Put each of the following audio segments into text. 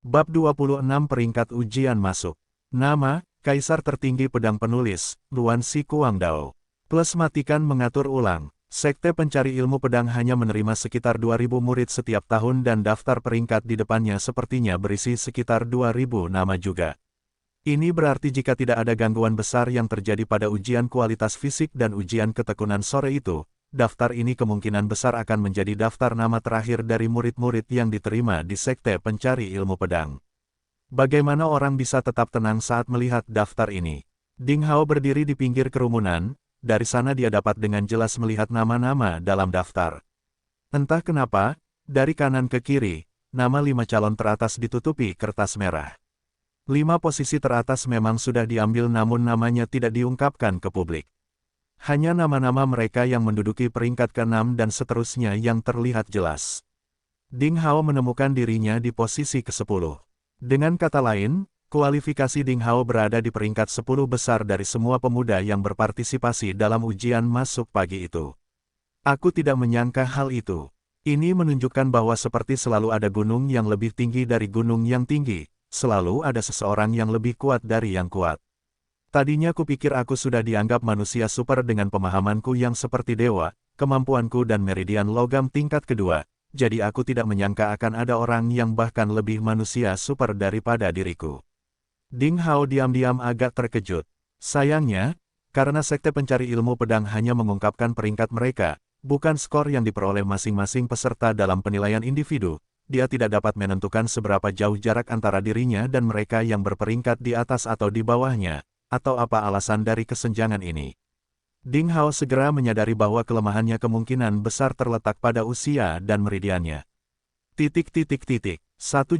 Bab 26 Peringkat Ujian Masuk. Nama, Kaisar Tertinggi Pedang Penulis, Luan Si Kuangdao. Plus matikan mengatur ulang. Sekte Pencari Ilmu Pedang hanya menerima sekitar 2.000 murid setiap tahun dan daftar peringkat di depannya sepertinya berisi sekitar 2.000 nama juga. Ini berarti jika tidak ada gangguan besar yang terjadi pada ujian kualitas fisik dan ujian ketekunan sore itu, daftar ini kemungkinan besar akan menjadi daftar nama terakhir dari murid-murid yang diterima di Sekte Pencari Ilmu Pedang. Bagaimana orang bisa tetap tenang saat melihat daftar ini? Ding Hao berdiri di pinggir kerumunan, dari sana dia dapat dengan jelas melihat nama-nama dalam daftar. Entah kenapa, dari kanan ke kiri, nama 5 calon teratas ditutupi kertas merah. 5 posisi teratas memang sudah diambil namun namanya tidak diungkapkan ke publik. Hanya nama-nama mereka yang menduduki peringkat ke-6 dan seterusnya yang terlihat jelas. Ding Hao menemukan dirinya di posisi ke-10. Dengan kata lain, kualifikasi Ding Hao berada di peringkat 10 besar dari semua pemuda yang berpartisipasi dalam ujian masuk pagi itu. Aku tidak menyangka hal itu. Ini menunjukkan bahwa seperti selalu ada gunung yang lebih tinggi dari gunung yang tinggi, selalu ada seseorang yang lebih kuat dari yang kuat. Tadinya kupikir aku sudah dianggap manusia super dengan pemahamanku yang seperti dewa, kemampuanku dan meridian logam tingkat kedua, jadi aku tidak menyangka akan ada orang yang bahkan lebih manusia super daripada diriku. Ding Hao diam-diam agak terkejut. Sayangnya, karena Sekte Pencari Ilmu Pedang hanya mengungkapkan peringkat mereka, bukan skor yang diperoleh masing-masing peserta dalam penilaian individu, dia tidak dapat menentukan seberapa jauh jarak antara dirinya dan mereka yang berperingkat di atas atau di bawahnya, atau apa alasan dari kesenjangan ini. Ding Hao segera menyadari bahwa kelemahannya kemungkinan besar terletak pada usia dan meridiannya. 1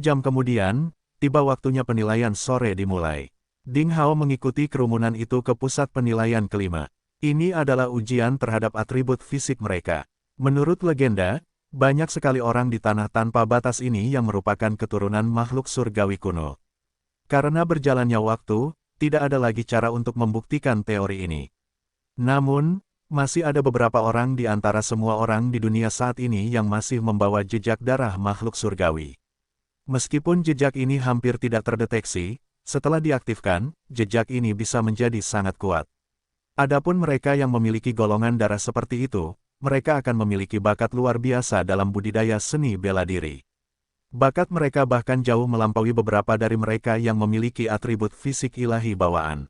jam kemudian, tiba waktunya penilaian sore dimulai. Ding Hao mengikuti kerumunan itu ke pusat penilaian kelima. Ini adalah ujian terhadap atribut fisik mereka. Menurut legenda, banyak sekali orang di tanah tanpa batas ini yang merupakan keturunan makhluk surgawi kuno. Karena berjalannya waktu, tidak ada lagi cara untuk membuktikan teori ini. Namun, masih ada beberapa orang di antara semua orang di dunia saat ini yang masih membawa jejak darah makhluk surgawi. Meskipun jejak ini hampir tidak terdeteksi, setelah diaktifkan, jejak ini bisa menjadi sangat kuat. Adapun mereka yang memiliki golongan darah seperti itu, mereka akan memiliki bakat luar biasa dalam budidaya seni bela diri. Bakat mereka bahkan jauh melampaui beberapa dari mereka yang memiliki atribut fisik ilahi bawaan.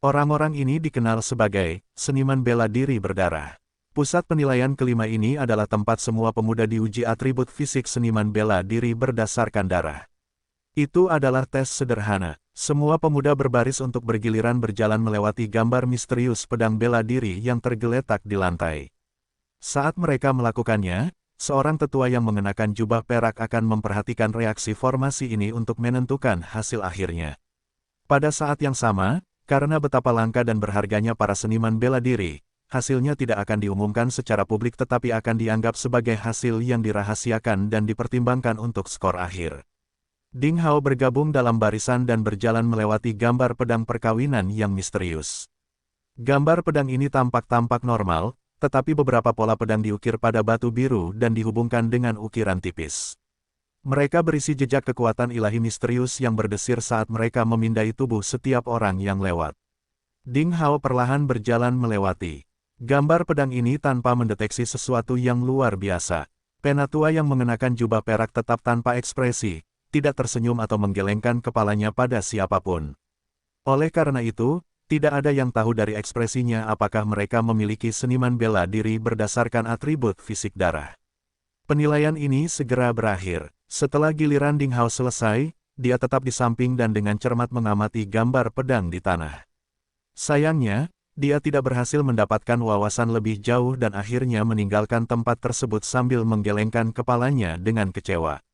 Orang-orang ini dikenal sebagai seniman bela diri berdarah. Pusat penilaian kelima ini adalah tempat semua pemuda diuji atribut fisik seniman bela diri berdasarkan darah. Itu adalah tes sederhana. Semua pemuda berbaris untuk bergiliran berjalan melewati gambar misterius pedang bela diri yang tergeletak di lantai. Saat mereka melakukannya, seorang tetua yang mengenakan jubah perak akan memperhatikan reaksi formasi ini untuk menentukan hasil akhirnya. Pada saat yang sama, karena betapa langka dan berharganya para seniman bela diri, hasilnya tidak akan diumumkan secara publik tetapi akan dianggap sebagai hasil yang dirahasiakan dan dipertimbangkan untuk skor akhir. Ding Hao bergabung dalam barisan dan berjalan melewati gambar pedang perkawinan yang misterius. Gambar pedang ini tampak normal, tetapi beberapa pola pedang diukir pada batu biru dan dihubungkan dengan ukiran tipis. Mereka berisi jejak kekuatan ilahi misterius yang berdesir saat mereka memindai tubuh setiap orang yang lewat. Ding Hao perlahan berjalan melewati gambar pedang ini tanpa mendeteksi sesuatu yang luar biasa. Penatua yang mengenakan jubah perak tetap tanpa ekspresi, tidak tersenyum atau menggelengkan kepalanya pada siapapun. Oleh karena itu, tidak ada yang tahu dari ekspresinya apakah mereka memiliki seniman bela diri berdasarkan atribut fisik darah. Penilaian ini segera berakhir. Setelah giliran Ding Hao selesai, dia tetap di samping dan dengan cermat mengamati gambar pedang di tanah. Sayangnya, dia tidak berhasil mendapatkan wawasan lebih jauh dan akhirnya meninggalkan tempat tersebut sambil menggelengkan kepalanya dengan kecewa.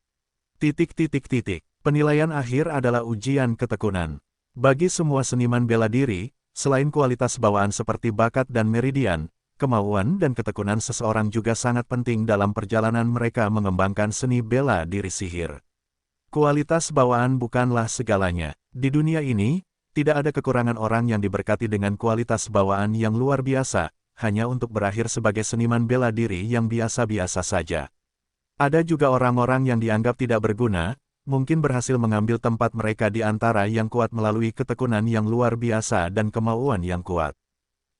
Penilaian akhir adalah ujian ketekunan. Bagi semua seniman bela diri, selain kualitas bawaan seperti bakat dan meridian, kemauan dan ketekunan seseorang juga sangat penting dalam perjalanan mereka mengembangkan seni bela diri sihir. Kualitas bawaan bukanlah segalanya. Di dunia ini, tidak ada kekurangan orang yang diberkati dengan kualitas bawaan yang luar biasa, hanya untuk berakhir sebagai seniman bela diri yang biasa-biasa saja. Ada juga orang-orang yang dianggap tidak berguna, mungkin berhasil mengambil tempat mereka di antara yang kuat melalui ketekunan yang luar biasa dan kemauan yang kuat.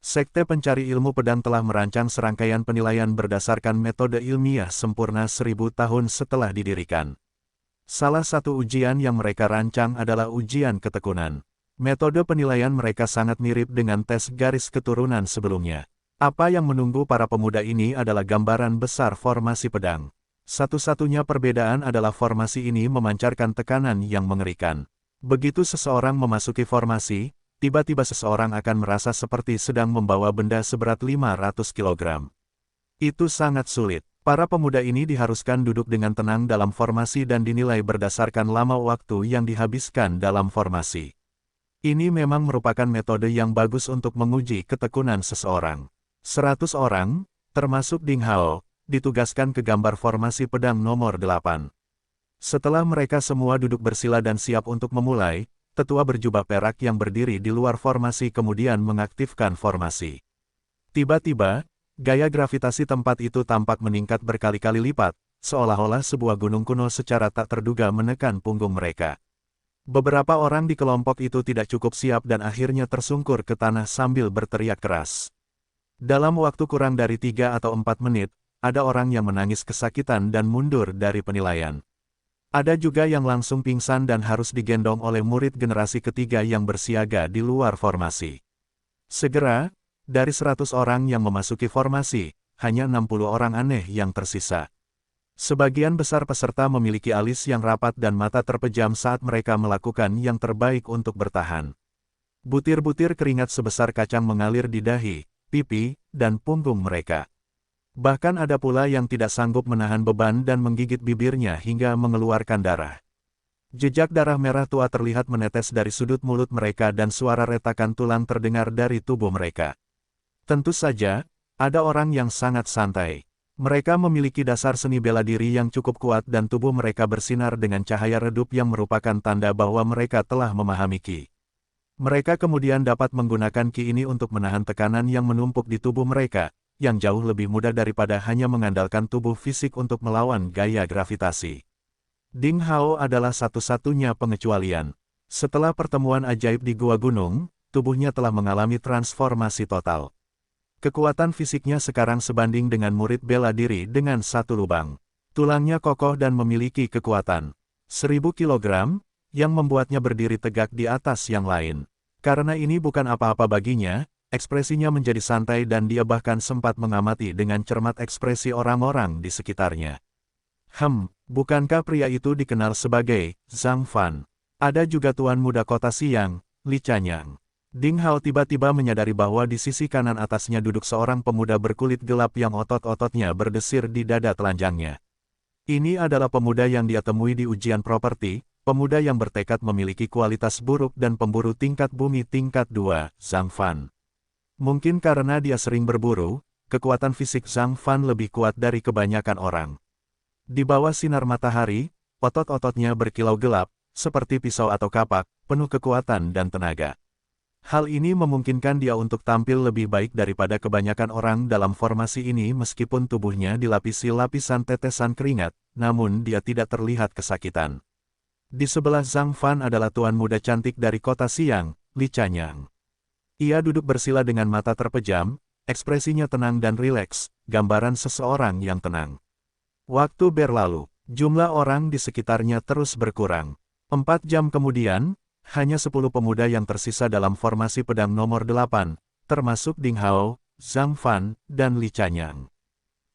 Sekte Pencari Ilmu Pedang telah merancang serangkaian penilaian berdasarkan metode ilmiah sempurna 1000 tahun setelah didirikan. Salah satu ujian yang mereka rancang adalah ujian ketekunan. Metode penilaian mereka sangat mirip dengan tes garis keturunan sebelumnya. Apa yang menunggu para pemuda ini adalah gambaran besar formasi pedang. Satu-satunya perbedaan adalah formasi ini memancarkan tekanan yang mengerikan. Begitu seseorang memasuki formasi, tiba-tiba seseorang akan merasa seperti sedang membawa benda seberat 500 kg. Itu sangat sulit. Para pemuda ini diharuskan duduk dengan tenang dalam formasi dan dinilai berdasarkan lama waktu yang dihabiskan dalam formasi. Ini memang merupakan metode yang bagus untuk menguji ketekunan seseorang. 100 orang, termasuk Ding Hao, ditugaskan ke gambar formasi pedang nomor 8. Setelah mereka semua duduk bersila dan siap untuk memulai, tetua berjubah perak yang berdiri di luar formasi kemudian mengaktifkan formasi. Tiba-tiba, gaya gravitasi tempat itu tampak meningkat berkali-kali lipat, seolah-olah sebuah gunung kuno secara tak terduga menekan punggung mereka. Beberapa orang di kelompok itu tidak cukup siap dan akhirnya tersungkur ke tanah sambil berteriak keras. Dalam waktu kurang dari 3 atau 4 menit, ada orang yang menangis kesakitan dan mundur dari penilaian. Ada juga yang langsung pingsan dan harus digendong oleh murid generasi ketiga yang bersiaga di luar formasi. Segera, dari 100 orang yang memasuki formasi, hanya 60 orang aneh yang tersisa. Sebagian besar peserta memiliki alis yang rapat dan mata terpejam saat mereka melakukan yang terbaik untuk bertahan. Butir-butir keringat sebesar kacang mengalir di dahi, pipi, dan punggung mereka. Bahkan ada pula yang tidak sanggup menahan beban dan menggigit bibirnya hingga mengeluarkan darah. Jejak darah merah tua terlihat menetes dari sudut mulut mereka dan suara retakan tulang terdengar dari tubuh mereka. Tentu saja, ada orang yang sangat santai. Mereka memiliki dasar seni bela diri yang cukup kuat dan tubuh mereka bersinar dengan cahaya redup yang merupakan tanda bahwa mereka telah memahami Ki. Mereka kemudian dapat menggunakan Ki ini untuk menahan tekanan yang menumpuk di tubuh mereka, yang jauh lebih mudah daripada hanya mengandalkan tubuh fisik untuk melawan gaya gravitasi. Ding Hao adalah satu-satunya pengecualian. Setelah pertemuan ajaib di Gua Gunung, tubuhnya telah mengalami transformasi total. Kekuatan fisiknya sekarang sebanding dengan murid bela diri dengan satu lubang. Tulangnya kokoh dan memiliki kekuatan 1000 kg, yang membuatnya berdiri tegak di atas yang lain. Karena ini bukan apa-apa baginya, ekspresinya menjadi santai dan dia bahkan sempat mengamati dengan cermat ekspresi orang-orang di sekitarnya. Bukankah pria itu dikenal sebagai Zhang Fan? Ada juga tuan muda kota Siang, Li Chanyang. Ding Hao tiba-tiba menyadari bahwa di sisi kanan atasnya duduk seorang pemuda berkulit gelap yang otot-ototnya berdesir di dada telanjangnya. Ini adalah pemuda yang dia temui di ujian properti, pemuda yang bertekad memiliki kualitas buruk dan pemburu tingkat bumi tingkat 2, Zhang Fan. Mungkin karena dia sering berburu, kekuatan fisik Zhang Fan lebih kuat dari kebanyakan orang. Di bawah sinar matahari, otot-ototnya berkilau gelap, seperti pisau atau kapak, penuh kekuatan dan tenaga. Hal ini memungkinkan dia untuk tampil lebih baik daripada kebanyakan orang dalam formasi ini meskipun tubuhnya dilapisi lapisan tetesan keringat, namun dia tidak terlihat kesakitan. Di sebelah Zhang Fan adalah tuan muda cantik dari kota Siang, Li Chanyang. Ia duduk bersila dengan mata terpejam, ekspresinya tenang dan rileks, gambaran seseorang yang tenang. Waktu berlalu, jumlah orang di sekitarnya terus berkurang. 4 jam kemudian, hanya 10 pemuda yang tersisa dalam formasi pedang nomor 8, termasuk Ding Hao, Zhang Fan, dan Li Chanyang.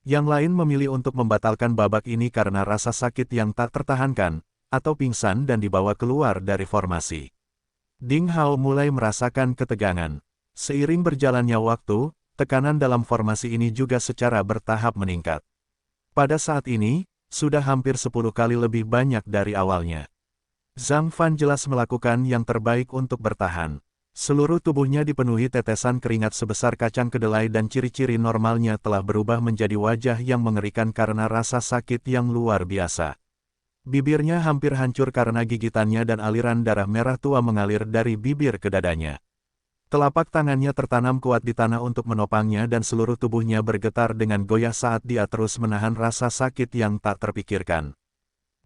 Yang lain memilih untuk membatalkan babak ini karena rasa sakit yang tak tertahankan, atau pingsan dan dibawa keluar dari formasi. Ding Hao mulai merasakan ketegangan. Seiring berjalannya waktu, tekanan dalam formasi ini juga secara bertahap meningkat. Pada saat ini, sudah hampir 10 kali lebih banyak dari awalnya. Zhang Fan jelas melakukan yang terbaik untuk bertahan. Seluruh tubuhnya dipenuhi tetesan keringat sebesar kacang kedelai dan ciri-ciri normalnya telah berubah menjadi wajah yang mengerikan karena rasa sakit yang luar biasa. Bibirnya hampir hancur karena gigitannya dan aliran darah merah tua mengalir dari bibir ke dadanya. Telapak tangannya tertanam kuat di tanah untuk menopangnya dan seluruh tubuhnya bergetar dengan goyah saat dia terus menahan rasa sakit yang tak terpikirkan.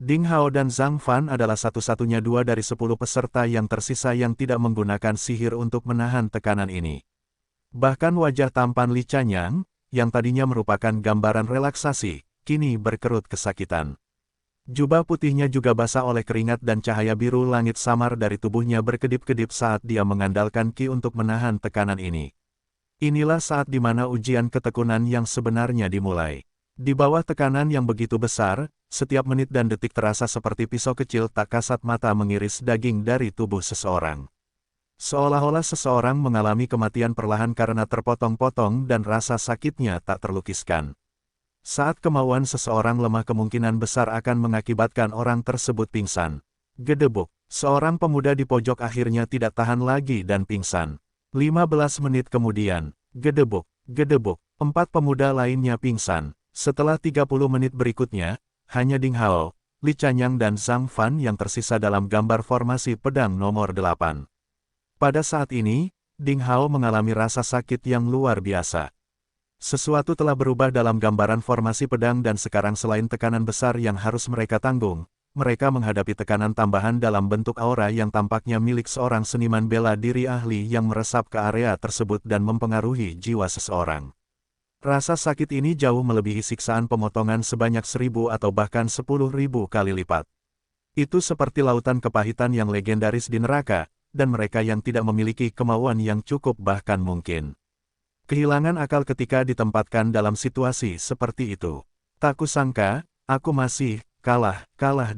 Ding Hao dan Zhang Fan adalah satu-satunya 2 dari 10 peserta yang tersisa yang tidak menggunakan sihir untuk menahan tekanan ini. Bahkan wajah tampan Li Chanyang, yang tadinya merupakan gambaran relaksasi, kini berkerut kesakitan. Jubah putihnya juga basah oleh keringat dan cahaya biru langit samar dari tubuhnya berkedip-kedip saat dia mengandalkan Qi untuk menahan tekanan ini. Inilah saat di mana ujian ketekunan yang sebenarnya dimulai. Di bawah tekanan yang begitu besar, setiap menit dan detik terasa seperti pisau kecil tak kasat mata mengiris daging dari tubuh seseorang. Seolah-olah seseorang mengalami kematian perlahan karena terpotong-potong dan rasa sakitnya tak terlukiskan. Saat kemauan seseorang lemah kemungkinan besar akan mengakibatkan orang tersebut pingsan. Gedebuk, seorang pemuda di pojok akhirnya tidak tahan lagi dan pingsan. 15 menit kemudian, gedebuk, 4 pemuda lainnya pingsan. Setelah 30 menit berikutnya, hanya Ding Hao, Li Chanyang dan Zhang Fan yang tersisa dalam gambar formasi pedang nomor 8. Pada saat ini, Ding Hao mengalami rasa sakit yang luar biasa. Sesuatu telah berubah dalam gambaran formasi pedang dan sekarang selain tekanan besar yang harus mereka tanggung, mereka menghadapi tekanan tambahan dalam bentuk aura yang tampaknya milik seorang seniman bela diri ahli yang meresap ke area tersebut dan mempengaruhi jiwa seseorang. Rasa sakit ini jauh melebihi siksaan pemotongan sebanyak 1.000 atau bahkan 10.000 kali lipat. Itu seperti lautan kepahitan yang legendaris di neraka, dan mereka yang tidak memiliki kemauan yang cukup bahkan mungkin kehilangan akal ketika ditempatkan dalam situasi seperti itu. Tak kusangka, aku masih kalah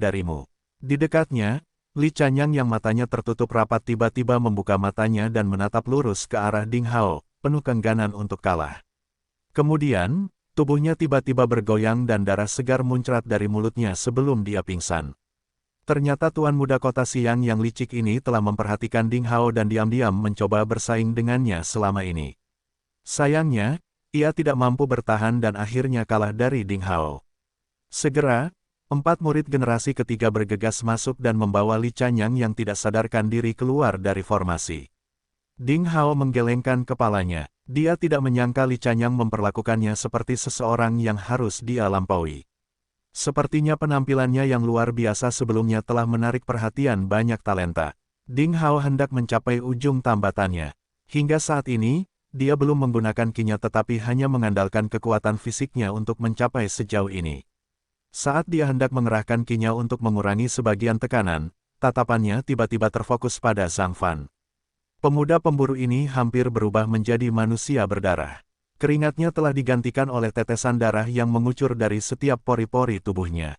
darimu. Di dekatnya, Li Chanyang yang matanya tertutup rapat tiba-tiba membuka matanya dan menatap lurus ke arah Ding Hao, penuh keengganan untuk kalah. Kemudian, tubuhnya tiba-tiba bergoyang dan darah segar muncrat dari mulutnya sebelum dia pingsan. Ternyata tuan muda kota siang yang licik ini telah memperhatikan Ding Hao dan diam-diam mencoba bersaing dengannya selama ini. Sayangnya, ia tidak mampu bertahan dan akhirnya kalah dari Ding Hao. Segera, 4 murid generasi ketiga bergegas masuk dan membawa Li Chanyang yang tidak sadarkan diri keluar dari formasi. Ding Hao menggelengkan kepalanya. Dia tidak menyangka Li Chanyang memperlakukannya seperti seseorang yang harus dia lampaui. Sepertinya penampilannya yang luar biasa sebelumnya telah menarik perhatian banyak talenta. Ding Hao hendak mencapai ujung tambatannya. Hingga saat ini, dia belum menggunakan Qi-nya tetapi hanya mengandalkan kekuatan fisiknya untuk mencapai sejauh ini. Saat dia hendak mengerahkan Qi-nya untuk mengurangi sebagian tekanan, tatapannya tiba-tiba terfokus pada Zhang Fan. Pemuda pemburu ini hampir berubah menjadi manusia berdarah. Keringatnya telah digantikan oleh tetesan darah yang mengucur dari setiap pori-pori tubuhnya.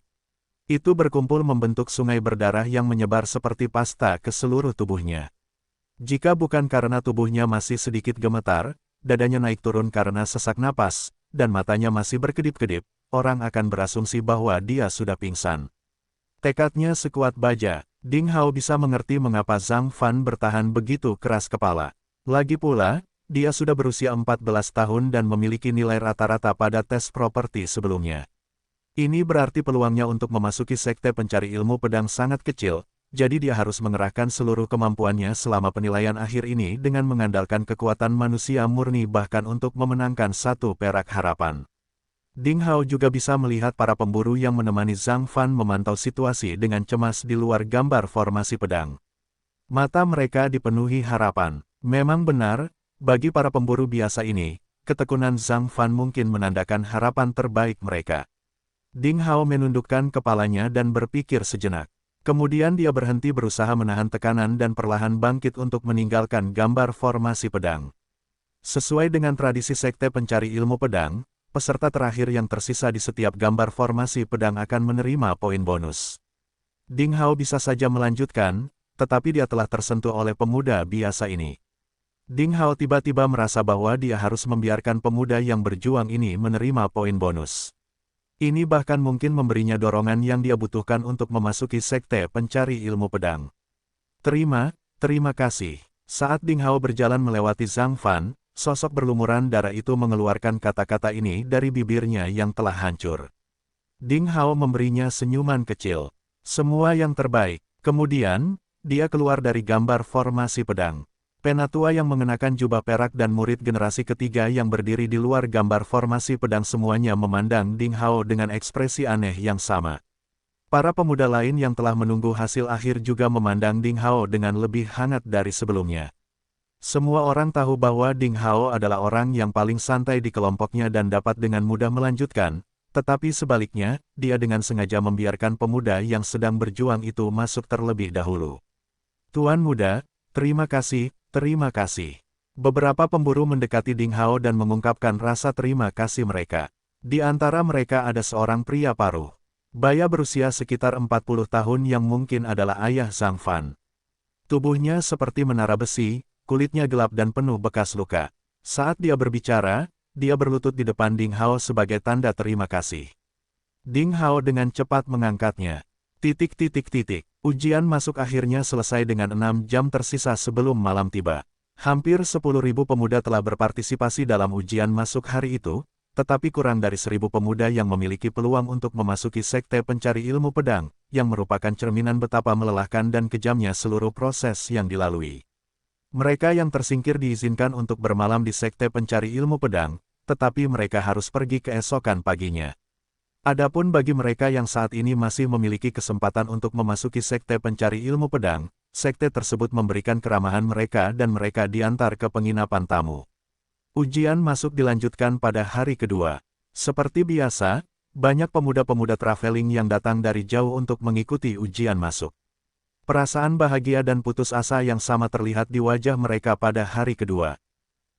Itu berkumpul membentuk sungai berdarah yang menyebar seperti pasta ke seluruh tubuhnya. Jika bukan karena tubuhnya masih sedikit gemetar, dadanya naik turun karena sesak napas, dan matanya masih berkedip-kedip, orang akan berasumsi bahwa dia sudah pingsan. Tekadnya sekuat baja. Ding Hao bisa mengerti mengapa Zhang Fan bertahan begitu keras kepala. Lagi pula, dia sudah berusia 14 tahun dan memiliki nilai rata-rata pada tes properti sebelumnya. Ini berarti peluangnya untuk memasuki sekte pencari ilmu pedang sangat kecil, jadi dia harus mengerahkan seluruh kemampuannya selama penilaian akhir ini dengan mengandalkan kekuatan manusia murni bahkan untuk memenangkan 1 perak harapan. Ding Hao juga bisa melihat para pemburu yang menemani Zhang Fan memantau situasi dengan cemas di luar gambar formasi pedang. Mata mereka dipenuhi harapan. Memang benar, bagi para pemburu biasa ini, ketekunan Zhang Fan mungkin menandakan harapan terbaik mereka. Ding Hao menundukkan kepalanya dan berpikir sejenak. Kemudian dia berhenti berusaha menahan tekanan dan perlahan bangkit untuk meninggalkan gambar formasi pedang. Sesuai dengan tradisi sekte pencari ilmu pedang, peserta terakhir yang tersisa di setiap gambar formasi pedang akan menerima poin bonus. Ding Hao bisa saja melanjutkan, tetapi dia telah tersentuh oleh pemuda biasa ini. Ding Hao tiba-tiba merasa bahwa dia harus membiarkan pemuda yang berjuang ini menerima poin bonus. Ini bahkan mungkin memberinya dorongan yang dia butuhkan untuk memasuki sekte pencari ilmu pedang. Terima kasih. Saat Ding Hao berjalan melewati Zhang Fan, sosok berlumuran darah itu mengeluarkan kata-kata ini dari bibirnya yang telah hancur. Ding Hao memberinya senyuman kecil. Semua yang terbaik. Kemudian, dia keluar dari gambar formasi pedang. Penatua yang mengenakan jubah perak dan murid generasi ketiga yang berdiri di luar gambar formasi pedang semuanya memandang Ding Hao dengan ekspresi aneh yang sama. Para pemuda lain yang telah menunggu hasil akhir juga memandang Ding Hao dengan lebih hangat dari sebelumnya. Semua orang tahu bahwa Ding Hao adalah orang yang paling santai di kelompoknya dan dapat dengan mudah melanjutkan, tetapi sebaliknya, dia dengan sengaja membiarkan pemuda yang sedang berjuang itu masuk terlebih dahulu. Tuan muda, terima kasih, terima kasih. Beberapa pemburu mendekati Ding Hao dan mengungkapkan rasa terima kasih mereka. Di antara mereka ada seorang pria paruh baya berusia sekitar 40 tahun yang mungkin adalah ayah Zhang Fan. Tubuhnya seperti menara besi, kulitnya gelap dan penuh bekas luka. Saat dia berbicara, dia berlutut di depan Ding Hao sebagai tanda terima kasih. Ding Hao dengan cepat mengangkatnya. Ujian masuk akhirnya selesai dengan 6 jam tersisa sebelum malam tiba. Hampir 10.000 pemuda telah berpartisipasi dalam ujian masuk hari itu, tetapi kurang dari 1.000 pemuda yang memiliki peluang untuk memasuki sekte pencari ilmu pedang, yang merupakan cerminan betapa melelahkan dan kejamnya seluruh proses yang dilalui. Mereka yang tersingkir diizinkan untuk bermalam di sekte pencari ilmu pedang, tetapi mereka harus pergi keesokan paginya. Adapun bagi mereka yang saat ini masih memiliki kesempatan untuk memasuki sekte pencari ilmu pedang, sekte tersebut memberikan keramahan mereka dan mereka diantar ke penginapan tamu. Ujian masuk dilanjutkan pada hari kedua. Seperti biasa, banyak pemuda-pemuda traveling yang datang dari jauh untuk mengikuti ujian masuk. Perasaan bahagia dan putus asa yang sama terlihat di wajah mereka pada hari kedua.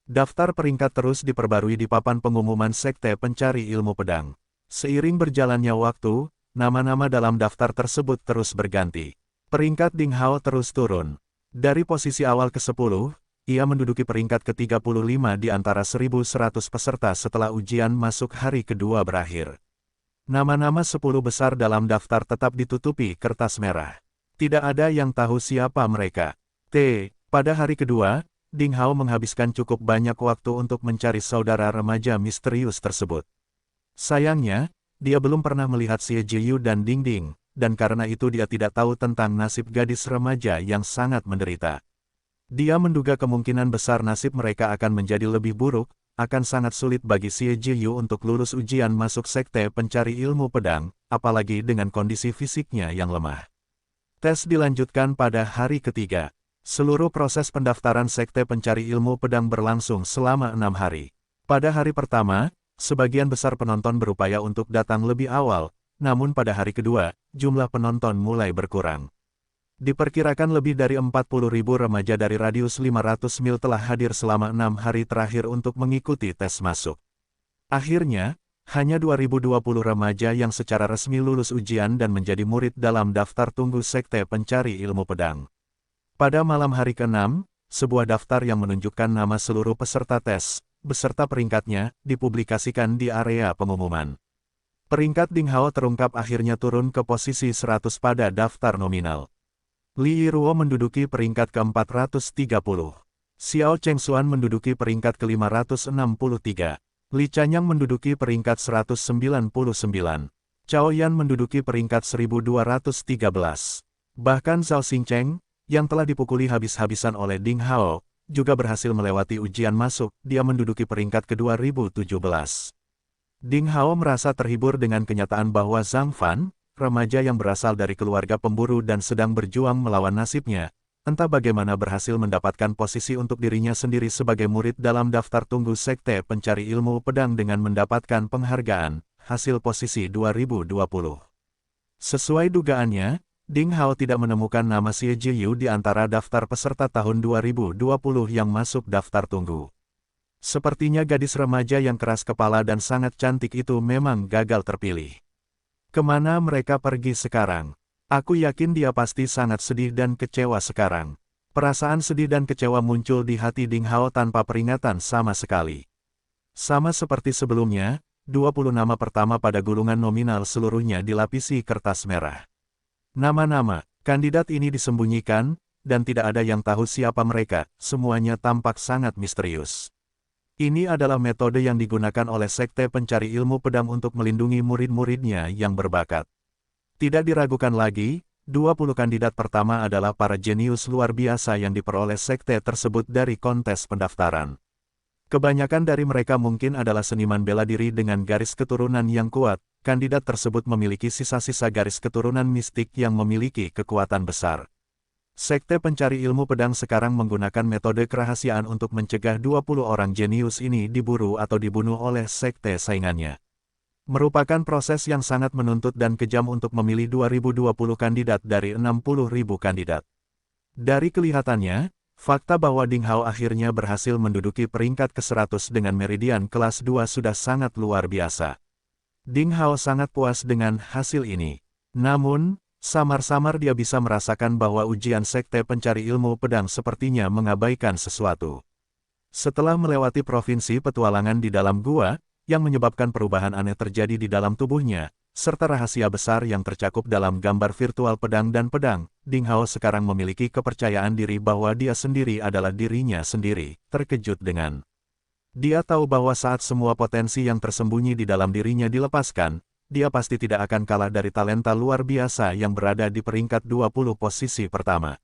Daftar peringkat terus diperbarui di papan pengumuman sekte pencari ilmu pedang. Seiring berjalannya waktu, nama-nama dalam daftar tersebut terus berganti. Peringkat Ding Hao terus turun. Dari posisi awal ke-10, ia menduduki peringkat ke-35 di antara 1.100 peserta setelah ujian masuk hari kedua berakhir. Nama-nama 10 besar dalam daftar tetap ditutupi kertas merah. Tidak ada yang tahu siapa mereka. Pada hari kedua, Ding Hao menghabiskan cukup banyak waktu untuk mencari saudara remaja misterius tersebut. Sayangnya, dia belum pernah melihat Xie Jiyu dan Ding Ding, dan karena itu dia tidak tahu tentang nasib gadis remaja yang sangat menderita. Dia menduga kemungkinan besar nasib mereka akan menjadi lebih buruk, akan sangat sulit bagi Xie Jiyu untuk lulus ujian masuk sekte pencari ilmu pedang, apalagi dengan kondisi fisiknya yang lemah. Tes dilanjutkan pada hari ketiga. Seluruh proses pendaftaran sekte pencari ilmu pedang berlangsung selama 6 hari. Pada hari pertama, sebagian besar penonton berupaya untuk datang lebih awal, namun pada hari kedua, jumlah penonton mulai berkurang. Diperkirakan lebih dari 40.000 remaja dari radius 500 mil telah hadir selama 6 hari terakhir untuk mengikuti tes masuk. Akhirnya, hanya 2020 remaja yang secara resmi lulus ujian dan menjadi murid dalam daftar tunggu sekte pencari ilmu pedang. Pada malam hari ke-6, sebuah daftar yang menunjukkan nama seluruh peserta tes, beserta peringkatnya, dipublikasikan di area pengumuman. Peringkat Ding Hao terungkap akhirnya turun ke posisi 100 pada daftar nominal. Li Yiruo menduduki peringkat ke-430. Xiao Chengxuan menduduki peringkat ke-563. Li Chanyang menduduki peringkat 199. Cao Yan menduduki peringkat 1213. Bahkan Zhao Xingcheng, yang telah dipukuli habis-habisan oleh Ding Hao, juga berhasil melewati ujian masuk, dia menduduki peringkat ke-2017. Ding Hao merasa terhibur dengan kenyataan bahwa Zhang Fan, remaja yang berasal dari keluarga pemburu dan sedang berjuang melawan nasibnya, entah bagaimana berhasil mendapatkan posisi untuk dirinya sendiri sebagai murid dalam daftar tunggu sekte pencari ilmu pedang dengan mendapatkan penghargaan, hasil posisi 2020. Sesuai dugaannya, Ding Hao tidak menemukan nama Xie Jiyu di antara daftar peserta tahun 2020 yang masuk daftar tunggu. Sepertinya gadis remaja yang keras kepala dan sangat cantik itu memang gagal terpilih. Kemana mereka pergi sekarang? Aku yakin dia pasti sangat sedih dan kecewa sekarang. Perasaan sedih dan kecewa muncul di hati Ding Hao tanpa peringatan sama sekali. Sama seperti sebelumnya, 20 nama pertama pada gulungan nominal seluruhnya dilapisi kertas merah. Nama-nama kandidat ini disembunyikan, dan tidak ada yang tahu siapa mereka, semuanya tampak sangat misterius. Ini adalah metode yang digunakan oleh sekte pencari ilmu pedang untuk melindungi murid-muridnya yang berbakat. Tidak diragukan lagi, 20 kandidat pertama adalah para jenius luar biasa yang diperoleh sekte tersebut dari kontes pendaftaran. Kebanyakan dari mereka mungkin adalah seniman bela diri dengan garis keturunan yang kuat. Kandidat tersebut memiliki sisa-sisa garis keturunan mistik yang memiliki kekuatan besar. Sekte pencari ilmu pedang sekarang menggunakan metode kerahasiaan untuk mencegah 20 orang jenius ini diburu atau dibunuh oleh sekte saingannya. Merupakan proses yang sangat menuntut dan kejam untuk memilih 2020 kandidat dari 60.000 kandidat. Dari kelihatannya, fakta bahwa Ding Hao akhirnya berhasil menduduki peringkat ke-100 dengan meridian kelas 2 sudah sangat luar biasa. Ding Hao sangat puas dengan hasil ini. Namun, samar-samar dia bisa merasakan bahwa ujian sekte pencari ilmu pedang sepertinya mengabaikan sesuatu. Setelah melewati provinsi petualangan di dalam gua, yang menyebabkan perubahan aneh terjadi di dalam tubuhnya, serta rahasia besar yang tercakup dalam gambar virtual pedang dan pedang, Ding Hao sekarang memiliki kepercayaan diri bahwa dia sendiri adalah dirinya sendiri, terkejut dengan. Dia tahu bahwa saat semua potensi yang tersembunyi di dalam dirinya dilepaskan, dia pasti tidak akan kalah dari talenta luar biasa yang berada di peringkat 20 posisi pertama.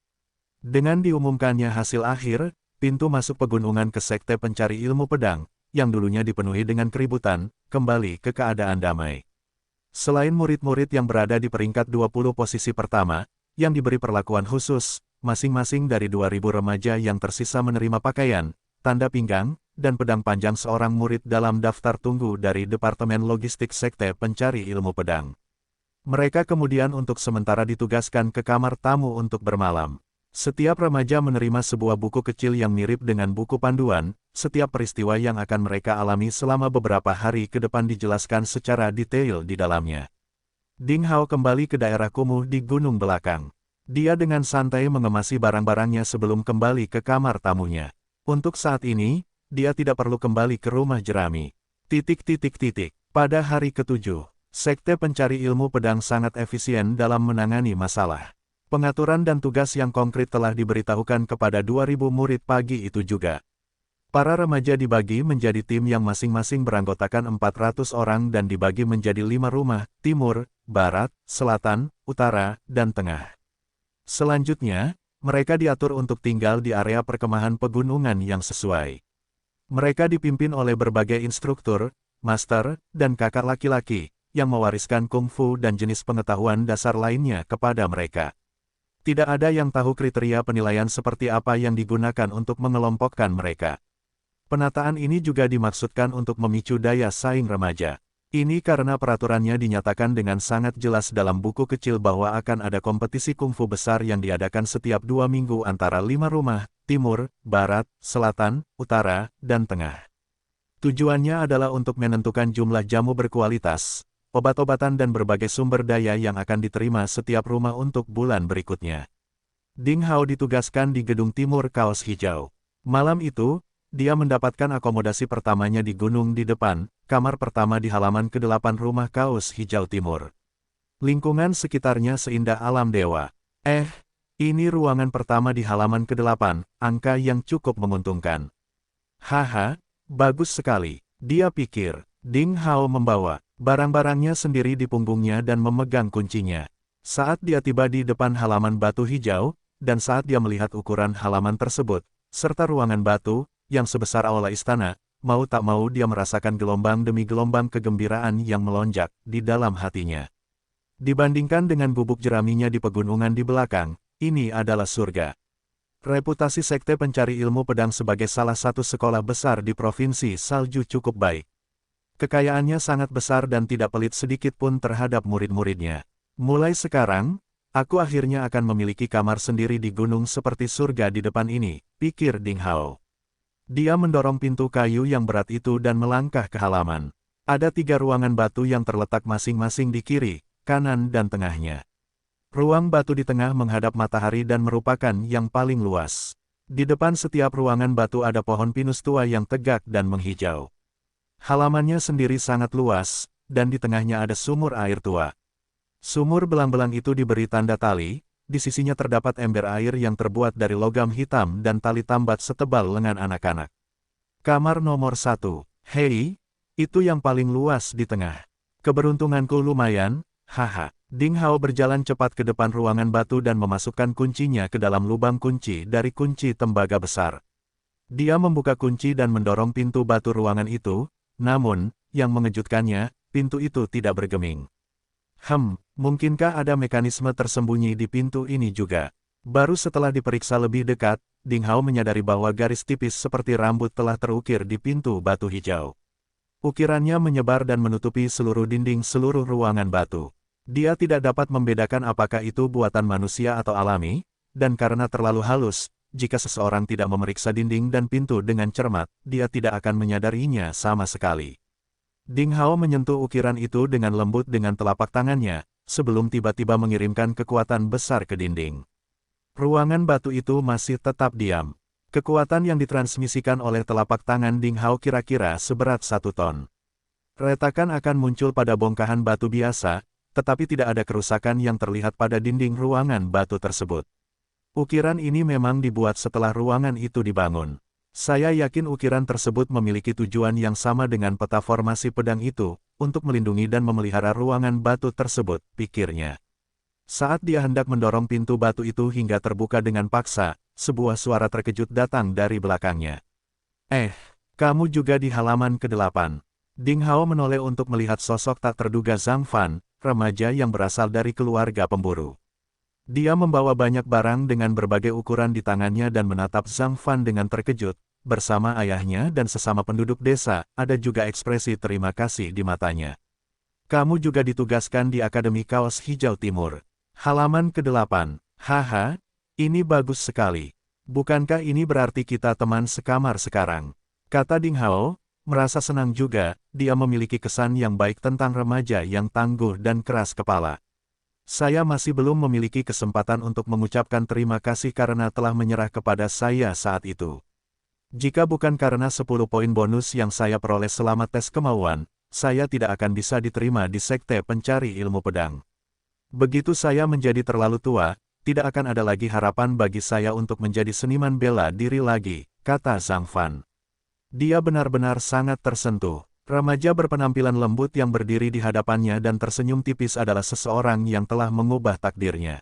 Dengan diumumkannya hasil akhir, pintu masuk pegunungan ke sekte pencari ilmu pedang, yang dulunya dipenuhi dengan keributan, kembali ke keadaan damai. Selain murid-murid yang berada di peringkat 20 posisi pertama, yang diberi perlakuan khusus, masing-masing dari 2.000 remaja yang tersisa menerima pakaian, tanda pinggang, dan pedang panjang seorang murid dalam daftar tunggu dari Departemen Logistik Sekte Pencari Ilmu Pedang. Mereka kemudian untuk sementara ditugaskan ke kamar tamu untuk bermalam. Setiap remaja menerima sebuah buku kecil yang mirip dengan buku panduan, setiap peristiwa yang akan mereka alami selama beberapa hari ke depan dijelaskan secara detail di dalamnya. Ding Hao kembali ke daerah kumuh di gunung belakang. Dia dengan santai mengemasi barang-barangnya sebelum kembali ke kamar tamunya. Untuk saat ini, dia tidak perlu kembali ke rumah jerami. Pada hari ke-7, Sekte Pencari Ilmu Pedang sangat efisien dalam menangani masalah. Pengaturan dan tugas yang konkret telah diberitahukan kepada 2.000 murid pagi itu juga. Para remaja dibagi menjadi tim yang masing-masing beranggotakan 400 orang dan dibagi menjadi 5 rumah, timur, barat, selatan, utara, dan tengah. Selanjutnya, mereka diatur untuk tinggal di area perkemahan pegunungan yang sesuai. Mereka dipimpin oleh berbagai instruktur, master, dan kakak laki-laki, yang mewariskan kungfu dan jenis pengetahuan dasar lainnya kepada mereka. Tidak ada yang tahu kriteria penilaian seperti apa yang digunakan untuk mengelompokkan mereka. Penataan ini juga dimaksudkan untuk memicu daya saing remaja. Ini karena peraturannya dinyatakan dengan sangat jelas dalam buku kecil bahwa akan ada kompetisi kungfu besar yang diadakan setiap 2 minggu antara 5 rumah, timur, barat, selatan, utara, dan tengah. Tujuannya adalah untuk menentukan jumlah jamu berkualitas, obat-obatan dan berbagai sumber daya yang akan diterima setiap rumah untuk bulan berikutnya. Ding Hao ditugaskan di gedung timur kaos hijau. Malam itu, dia mendapatkan akomodasi pertamanya di gunung di depan, kamar pertama di halaman ke-8 rumah kaos hijau timur. Lingkungan sekitarnya seindah alam dewa. Ini ruangan pertama di halaman ke-8, angka yang cukup menguntungkan. Haha, bagus sekali, dia pikir. Ding Hao membawa barang-barangnya sendiri di punggungnya dan memegang kuncinya. Saat dia tiba di depan halaman batu hijau, dan saat dia melihat ukuran halaman tersebut, serta ruangan batu, yang sebesar aula istana, mau tak mau dia merasakan gelombang demi gelombang kegembiraan yang melonjak di dalam hatinya. Dibandingkan dengan gubuk jeraminya di pegunungan di belakang, ini adalah surga. Reputasi Sekte Pencari Ilmu Pedang sebagai salah satu sekolah besar di Provinsi Salju cukup baik. Kekayaannya sangat besar dan tidak pelit sedikit pun terhadap murid-muridnya. Mulai sekarang, aku akhirnya akan memiliki kamar sendiri di gunung seperti surga di depan ini, pikir Ding Hao. Dia mendorong pintu kayu yang berat itu dan melangkah ke halaman. Ada 3 ruangan batu yang terletak masing-masing di kiri, kanan dan tengahnya. Ruang batu di tengah menghadap matahari dan merupakan yang paling luas. Di depan setiap ruangan batu ada pohon pinus tua yang tegak dan menghijau. Halamannya sendiri sangat luas, dan di tengahnya ada sumur air tua. Sumur belang-belang itu diberi tanda tali, di sisinya terdapat ember air yang terbuat dari logam hitam dan tali tambat setebal lengan anak-anak. Kamar nomor 1, hei, itu yang paling luas di tengah. Keberuntunganku lumayan, haha. Ding Hao berjalan cepat ke depan ruangan batu dan memasukkan kuncinya ke dalam lubang kunci dari kunci tembaga besar. Dia membuka kunci dan mendorong pintu batu ruangan itu, namun, yang mengejutkannya, pintu itu tidak bergeming. Mungkinkah ada mekanisme tersembunyi di pintu ini juga? Baru setelah diperiksa lebih dekat, Ding Hao menyadari bahwa garis tipis seperti rambut telah terukir di pintu batu hijau. Ukirannya menyebar dan menutupi seluruh dinding seluruh ruangan batu. Dia tidak dapat membedakan apakah itu buatan manusia atau alami, dan karena terlalu halus, jika seseorang tidak memeriksa dinding dan pintu dengan cermat, dia tidak akan menyadarinya sama sekali. Ding Hao menyentuh ukiran itu dengan lembut dengan telapak tangannya, sebelum tiba-tiba mengirimkan kekuatan besar ke dinding. Ruangan batu itu masih tetap diam. Kekuatan yang ditransmisikan oleh telapak tangan Ding Hao kira-kira seberat 1 ton. Retakan akan muncul pada bongkahan batu biasa, tetapi tidak ada kerusakan yang terlihat pada dinding ruangan batu tersebut. Ukiran ini memang dibuat setelah ruangan itu dibangun. Saya yakin ukiran tersebut memiliki tujuan yang sama dengan peta formasi pedang itu, untuk melindungi dan memelihara ruangan batu tersebut, pikirnya. Saat dia hendak mendorong pintu batu itu hingga terbuka dengan paksa, sebuah suara terkejut datang dari belakangnya. Kamu juga di halaman ke-8. Ding Hao menoleh untuk melihat sosok tak terduga Zhang Fan, remaja yang berasal dari keluarga pemburu. Dia membawa banyak barang dengan berbagai ukuran di tangannya dan menatap Zhang Fan dengan terkejut. Bersama ayahnya dan sesama penduduk desa, ada juga ekspresi terima kasih di matanya. Kamu juga ditugaskan di Akademi Kaos Hijau Timur. Halaman ke-8. Haha, ini bagus sekali. Bukankah ini berarti kita teman sekamar sekarang? Kata Ding Hao, merasa senang juga, dia memiliki kesan yang baik tentang remaja yang tangguh dan keras kepala. Saya masih belum memiliki kesempatan untuk mengucapkan terima kasih karena telah menyerah kepada saya saat itu. Jika bukan karena 10 poin bonus yang saya peroleh selama tes kemauan, saya tidak akan bisa diterima di Sekte Pencari Ilmu Pedang. Begitu saya menjadi terlalu tua, tidak akan ada lagi harapan bagi saya untuk menjadi seniman bela diri lagi, kata Zhang Fan. Dia benar-benar sangat tersentuh. Remaja berpenampilan lembut yang berdiri di hadapannya dan tersenyum tipis adalah seseorang yang telah mengubah takdirnya.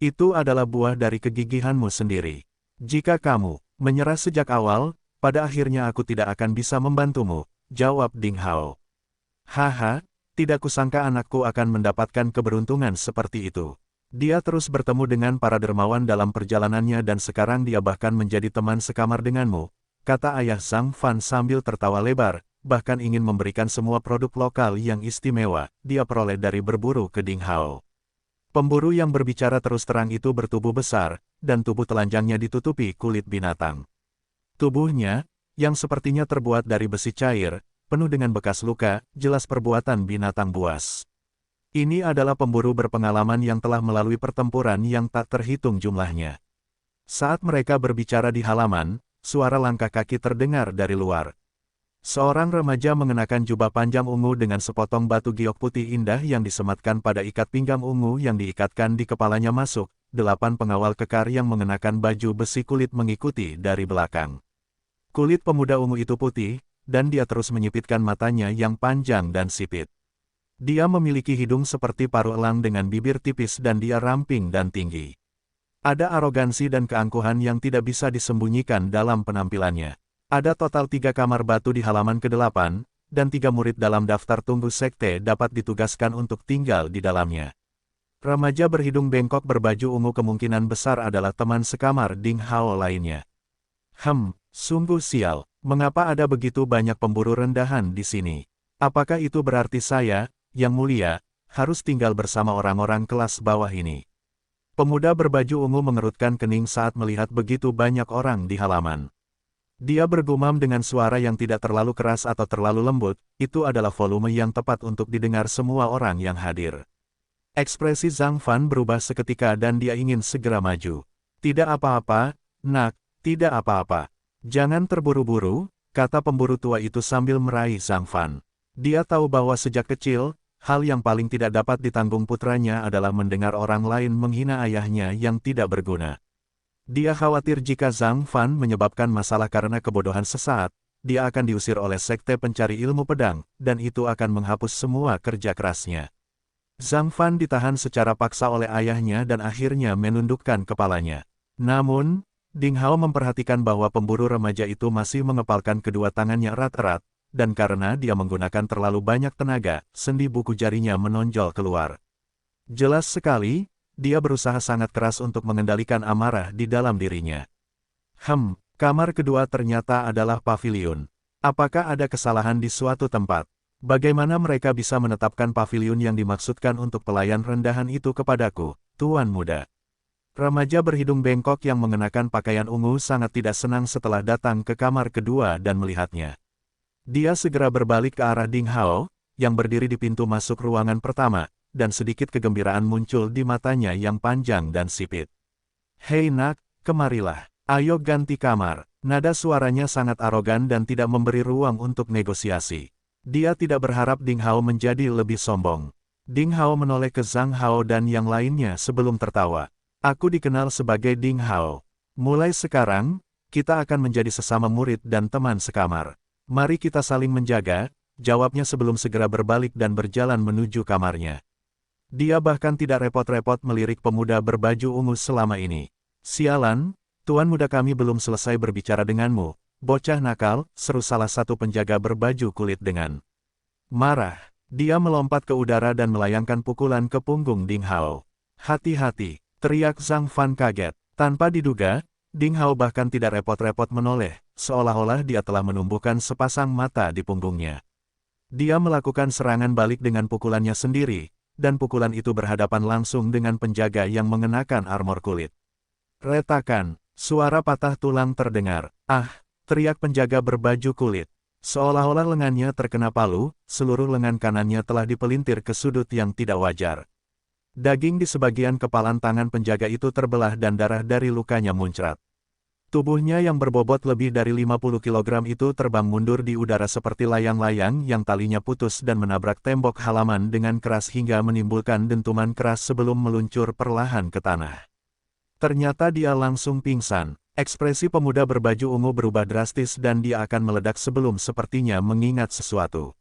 Itu adalah buah dari kegigihanmu sendiri. Jika kamu menyerah sejak awal, pada akhirnya aku tidak akan bisa membantumu, jawab Ding Hao. Haha, tidak kusangka anakku akan mendapatkan keberuntungan seperti itu. Dia terus bertemu dengan para dermawan dalam perjalanannya dan sekarang dia bahkan menjadi teman sekamar denganmu, kata ayah Zhang Fan sambil tertawa lebar, bahkan ingin memberikan semua produk lokal yang istimewa, dia peroleh dari berburu ke Ding Hao. Pemburu yang berbicara terus terang itu bertubuh besar, dan tubuh telanjangnya ditutupi kulit binatang. Tubuhnya, yang sepertinya terbuat dari besi cair, penuh dengan bekas luka, jelas perbuatan binatang buas. Ini adalah pemburu berpengalaman yang telah melalui pertempuran yang tak terhitung jumlahnya. Saat mereka berbicara di halaman, suara langkah kaki terdengar dari luar. Seorang remaja mengenakan jubah panjang ungu dengan sepotong batu giok putih indah yang disematkan pada ikat pinggang ungu yang diikatkan di kepalanya masuk. 8 pengawal kekar yang mengenakan baju besi kulit mengikuti dari belakang. Kulit pemuda ungu itu putih, dan dia terus menyipitkan matanya yang panjang dan sipit. Dia memiliki hidung seperti paruh elang dengan bibir tipis dan dia ramping dan tinggi. Ada arogansi dan keangkuhan yang tidak bisa disembunyikan dalam penampilannya. Ada total 3 kamar batu di halaman ke-8, dan 3 murid dalam daftar tunggu sekte dapat ditugaskan untuk tinggal di dalamnya. Remaja berhidung bengkok berbaju ungu kemungkinan besar adalah teman sekamar Ding Hao lainnya. Sungguh sial, mengapa ada begitu banyak pemburu rendahan di sini? Apakah itu berarti saya, yang mulia, harus tinggal bersama orang-orang kelas bawah ini? Pemuda berbaju ungu mengerutkan kening saat melihat begitu banyak orang di halaman. Dia bergumam dengan suara yang tidak terlalu keras atau terlalu lembut, itu adalah volume yang tepat untuk didengar semua orang yang hadir. Ekspresi Zhang Fan berubah seketika dan dia ingin segera maju. Tidak apa-apa, nak, tidak apa-apa. Jangan terburu-buru, kata pemburu tua itu sambil meraih Zhang Fan. Dia tahu bahwa sejak kecil, hal yang paling tidak dapat ditanggung putranya adalah mendengar orang lain menghina ayahnya yang tidak berguna. Dia khawatir jika Zhang Fan menyebabkan masalah karena kebodohan sesaat, dia akan diusir oleh Sekte Pencari Ilmu Pedang, dan itu akan menghapus semua kerja kerasnya. Zhang Fan ditahan secara paksa oleh ayahnya dan akhirnya menundukkan kepalanya. Namun, Ding Hao memperhatikan bahwa pemburu remaja itu masih mengepalkan kedua tangannya erat-erat, dan karena dia menggunakan terlalu banyak tenaga, sendi buku jarinya menonjol keluar. Jelas sekali, dia berusaha sangat keras untuk mengendalikan amarah di dalam dirinya. Kamar kedua ternyata adalah paviliun. Apakah ada kesalahan di suatu tempat? Bagaimana mereka bisa menetapkan paviliun yang dimaksudkan untuk pelayan rendahan itu kepadaku, Tuan Muda? Remaja berhidung bengkok yang mengenakan pakaian ungu sangat tidak senang setelah datang ke kamar kedua dan melihatnya. Dia segera berbalik ke arah Ding Hao, yang berdiri di pintu masuk ruangan pertama, dan sedikit kegembiraan muncul di matanya yang panjang dan sipit. "Hei nak, kemarilah. Ayo ganti kamar." Nada suaranya sangat arogan dan tidak memberi ruang untuk negosiasi. Dia tidak berharap Ding Hao menjadi lebih sombong. Ding Hao menoleh ke Zhang Hao dan yang lainnya sebelum tertawa. "Aku dikenal sebagai Ding Hao. Mulai sekarang, kita akan menjadi sesama murid dan teman sekamar. Mari kita saling menjaga," jawabnya sebelum segera berbalik dan berjalan menuju kamarnya. Dia bahkan tidak repot-repot melirik pemuda berbaju ungu selama ini. "Sialan, Tuan Muda, kami belum selesai berbicara denganmu, bocah nakal," seru salah satu penjaga berbaju kulit dengan marah. Dia melompat ke udara dan melayangkan pukulan ke punggung Ding Hao. "Hati-hati!" teriak Zhang Fan kaget. Tanpa diduga, Ding Hao bahkan tidak repot-repot menoleh, seolah-olah dia telah menumbuhkan sepasang mata di punggungnya. Dia melakukan serangan balik dengan pukulannya sendiri, dan pukulan itu berhadapan langsung dengan penjaga yang mengenakan armor kulit. Retakan, suara patah tulang terdengar. "Ah!" teriak penjaga berbaju kulit. Seolah-olah lengannya terkena palu, seluruh lengan kanannya telah dipelintir ke sudut yang tidak wajar. Daging di sebagian kepalan tangan penjaga itu terbelah dan darah dari lukanya muncrat. Tubuhnya yang berbobot lebih dari 50 kg itu terbang mundur di udara seperti layang-layang yang talinya putus dan menabrak tembok halaman dengan keras hingga menimbulkan dentuman keras sebelum meluncur perlahan ke tanah. Ternyata dia langsung pingsan. Ekspresi pemuda berbaju ungu berubah drastis dan dia akan meledak sebelum sepertinya mengingat sesuatu.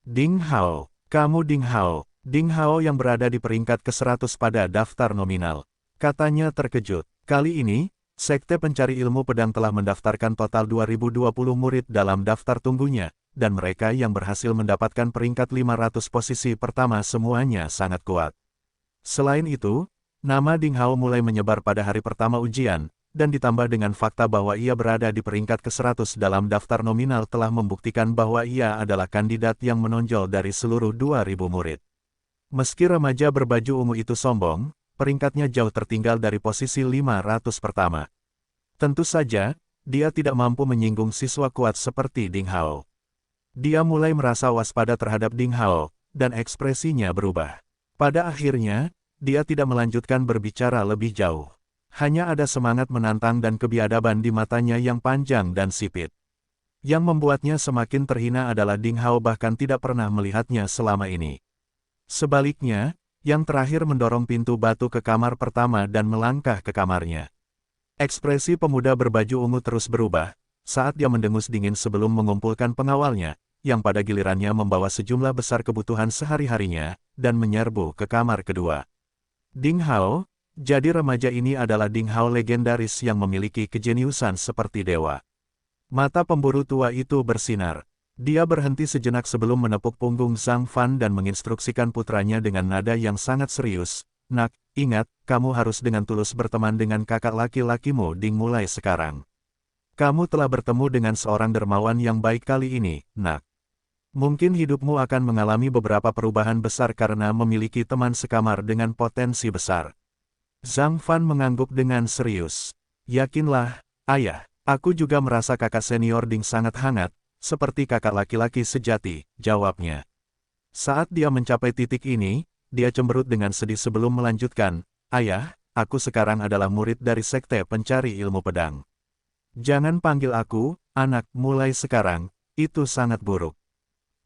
"Ding Hao, kamu Ding Hao." Ding Hao yang berada di peringkat ke-100 pada daftar nominal. Katanya terkejut. Kali ini, Sekte Pencari Ilmu Pedang telah mendaftarkan total 2020 murid dalam daftar tunggunya, dan mereka yang berhasil mendapatkan peringkat 500 posisi pertama semuanya sangat kuat. Selain itu, nama Ding Hao mulai menyebar pada hari pertama ujian, dan ditambah dengan fakta bahwa ia berada di peringkat ke-100 dalam daftar nominal telah membuktikan bahwa ia adalah kandidat yang menonjol dari seluruh 2000 murid. Meski remaja berbaju ungu itu sombong, peringkatnya jauh tertinggal dari posisi 500 pertama. Tentu saja, dia tidak mampu menyinggung siswa kuat seperti Ding Hao. Dia mulai merasa waspada terhadap Ding Hao, dan ekspresinya berubah. Pada akhirnya, dia tidak melanjutkan berbicara lebih jauh. Hanya ada semangat menantang dan kebiadaban di matanya yang panjang dan sipit. Yang membuatnya semakin terhina adalah Ding Hao bahkan tidak pernah melihatnya selama ini. Sebaliknya, yang terakhir mendorong pintu batu ke kamar pertama dan melangkah ke kamarnya. Ekspresi pemuda berbaju ungu terus berubah, saat dia mendengus dingin sebelum mengumpulkan pengawalnya, yang pada gilirannya membawa sejumlah besar kebutuhan sehari-harinya, dan menyerbu ke kamar kedua. Ding Hao, jadi remaja ini adalah Ding Hao legendaris yang memiliki kejeniusan seperti dewa. Mata pemburu tua itu bersinar. Dia berhenti sejenak sebelum menepuk punggung Zhang Fan dan menginstruksikan putranya dengan nada yang sangat serius. "Nak, ingat, kamu harus dengan tulus berteman dengan kakak laki-lakimu Ding mulai sekarang. Kamu telah bertemu dengan seorang dermawan yang baik kali ini, nak. Mungkin hidupmu akan mengalami beberapa perubahan besar karena memiliki teman sekamar dengan potensi besar." Zhang Fan mengangguk dengan serius. "Yakinlah, ayah, aku juga merasa kakak senior Ding sangat hangat, seperti kakak laki-laki sejati," jawabnya. Saat dia mencapai titik ini, dia cemberut dengan sedih sebelum melanjutkan, "Ayah, aku sekarang adalah murid dari Sekte Pencari Ilmu Pedang. Jangan panggil aku, anak, mulai sekarang, itu sangat buruk."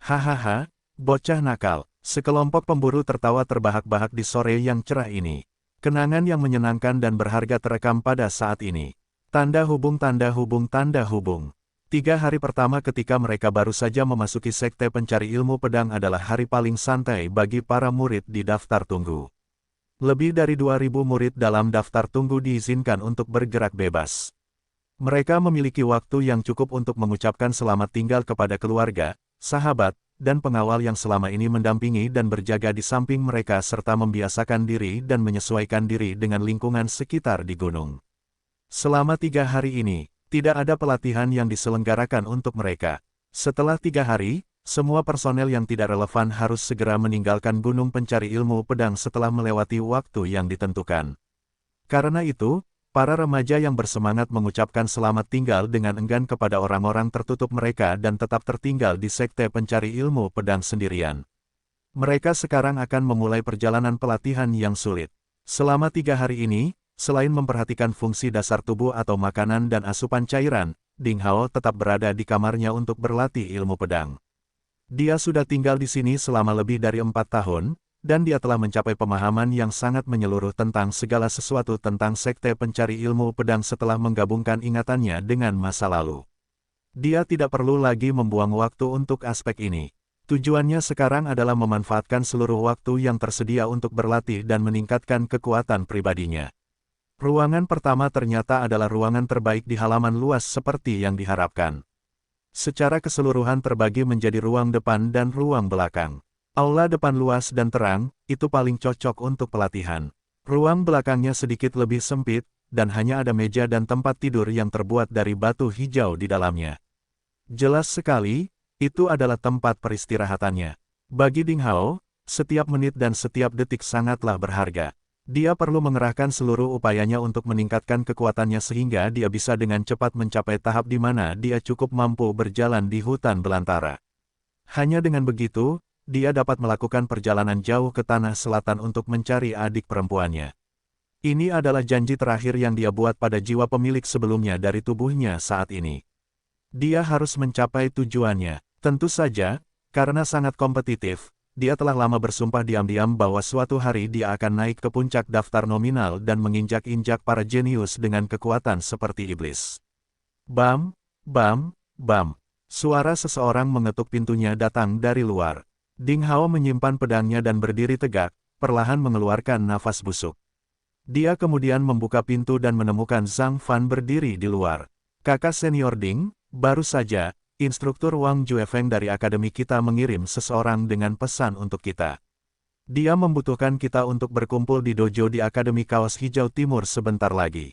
"Hahaha, bocah nakal." Sekelompok pemburu tertawa terbahak-bahak di sore yang cerah ini. Kenangan yang menyenangkan dan berharga terekam pada saat ini. Tanda hubung, tanda hubung, tanda hubung. 3 hari pertama ketika mereka baru saja memasuki Sekte Pencari Ilmu Pedang adalah hari paling santai bagi para murid di daftar tunggu. Lebih dari 2000 murid dalam daftar tunggu diizinkan untuk bergerak bebas. Mereka memiliki waktu yang cukup untuk mengucapkan selamat tinggal kepada keluarga, sahabat, dan pengawal yang selama ini mendampingi dan berjaga di samping mereka serta membiasakan diri dan menyesuaikan diri dengan lingkungan sekitar di gunung. Selama 3 hari ini, tidak ada pelatihan yang diselenggarakan untuk mereka. Setelah 3 hari, semua personel yang tidak relevan harus segera meninggalkan Gunung Pencari Ilmu Pedang setelah melewati waktu yang ditentukan. Karena itu, para remaja yang bersemangat mengucapkan selamat tinggal dengan enggan kepada orang-orang tertutup mereka dan tetap tertinggal di Sekte Pencari Ilmu Pedang sendirian. Mereka sekarang akan memulai perjalanan pelatihan yang sulit. Selama 3 hari ini, selain memperhatikan fungsi dasar tubuh atau makanan dan asupan cairan, Ding Hao tetap berada di kamarnya untuk berlatih ilmu pedang. Dia sudah tinggal di sini selama lebih dari 4 tahun, dan dia telah mencapai pemahaman yang sangat menyeluruh tentang segala sesuatu tentang Sekte Pencari Ilmu Pedang setelah menggabungkan ingatannya dengan masa lalu. Dia tidak perlu lagi membuang waktu untuk aspek ini. Tujuannya sekarang adalah memanfaatkan seluruh waktu yang tersedia untuk berlatih dan meningkatkan kekuatan pribadinya. Ruangan pertama ternyata adalah ruangan terbaik di halaman luas seperti yang diharapkan. Secara keseluruhan terbagi menjadi ruang depan dan ruang belakang. Aula depan luas dan terang, itu paling cocok untuk pelatihan. Ruang belakangnya sedikit lebih sempit, dan hanya ada meja dan tempat tidur yang terbuat dari batu hijau di dalamnya. Jelas sekali, itu adalah tempat peristirahatannya. Bagi Ding Hao, setiap menit dan setiap detik sangatlah berharga. Dia perlu mengerahkan seluruh upayanya untuk meningkatkan kekuatannya sehingga dia bisa dengan cepat mencapai tahap di mana dia cukup mampu berjalan di hutan belantara. Hanya dengan begitu, dia dapat melakukan perjalanan jauh ke tanah selatan untuk mencari adik perempuannya. Ini adalah janji terakhir yang dia buat pada jiwa pemilik sebelumnya dari tubuhnya saat ini. Dia harus mencapai tujuannya. Tentu saja, karena sangat kompetitif, dia telah lama bersumpah diam-diam bahwa suatu hari dia akan naik ke puncak daftar nominal dan menginjak-injak para jenius dengan kekuatan seperti iblis. Bam, bam, bam. Suara seseorang mengetuk pintunya datang dari luar. Ding Hao menyimpan pedangnya dan berdiri tegak, perlahan mengeluarkan nafas busuk. Dia kemudian membuka pintu dan menemukan Zhang Fan berdiri di luar. Kakak senior Ding, baru saja, instruktur Wang Juefeng dari akademi kita mengirim seseorang dengan pesan untuk kita. Dia membutuhkan kita untuk berkumpul di dojo di Akademi Kaos Hijau Timur sebentar lagi.